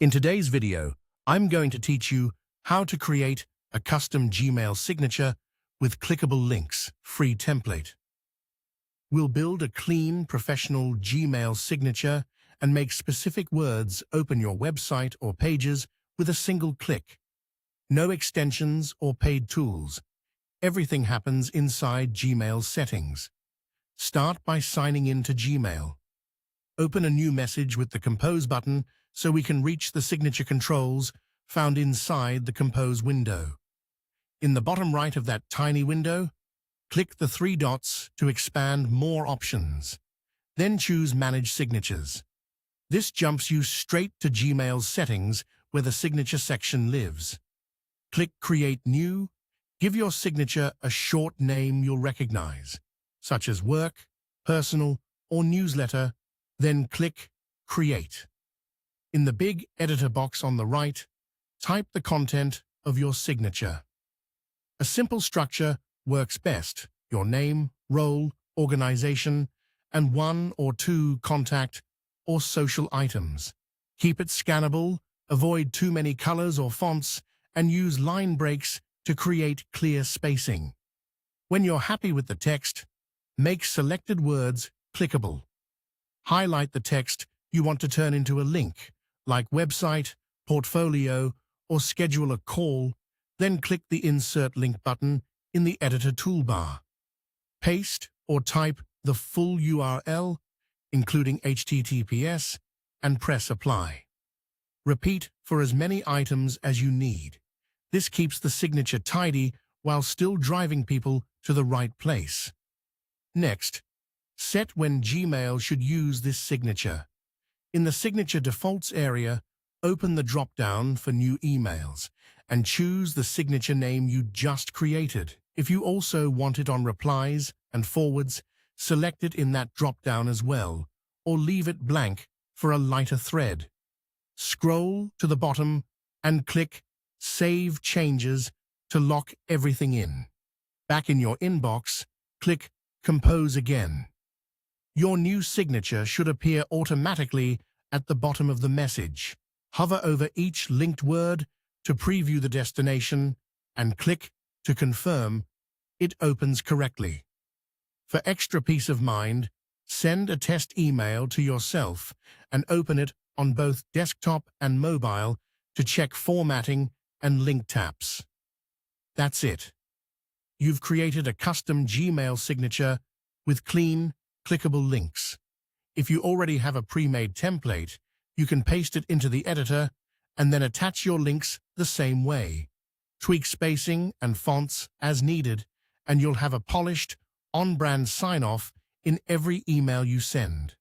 In today's video, I'm going to teach you how to create a custom Gmail signature with clickable links, free template. We'll build a clean, professional Gmail signature and make specific words open your website or pages with a single click. No extensions or paid tools. Everything happens inside Gmail settings. Start by signing in to Gmail. Open a new message with the Compose button so we can reach the signature controls found inside the Compose window. In the bottom right of that tiny window, click the three dots to expand more options. Then choose Manage Signatures. This jumps you straight to Gmail's settings where the signature section lives. Click Create New. Give your signature a short name you'll recognize, such as Work, Personal, or Newsletter, then click Create. In the big editor box on the right, type the content of your signature. A simple structure works best: your name, role, organization, and one or two contact or social items. Keep it scannable, avoid too many colors or fonts, and use line breaks to create clear spacing. When you're happy with the text, make selected words clickable. Highlight the text you want to turn into a link, like website, portfolio, or schedule a call, then click the Insert Link button in the editor toolbar. Paste or type the full URL, including HTTPS, and press Apply. Repeat for as many items as you need. This keeps the signature tidy while still driving people to the right place. Next, set when Gmail should use this signature. In the Signature Defaults area, open the drop-down for new emails and choose the signature name you just created. If you also want it on replies and forwards, select it in that drop-down as well, or leave it blank for a lighter thread. Scroll to the bottom and click Save Changes to lock everything in. Back in your inbox, click Compose again. Your new signature should appear automatically at the bottom of the message. Hover over each linked word to preview the destination and click to confirm it opens correctly. For extra peace of mind, send a test email to yourself and open it on both desktop and mobile to check formatting and link taps. That's it. You've created a custom Gmail signature with clean, clickable links. If you already have a pre-made template, you can paste it into the editor and then attach your links the same way. Tweak spacing and fonts as needed, and you'll have a polished, on-brand sign-off in every email you send.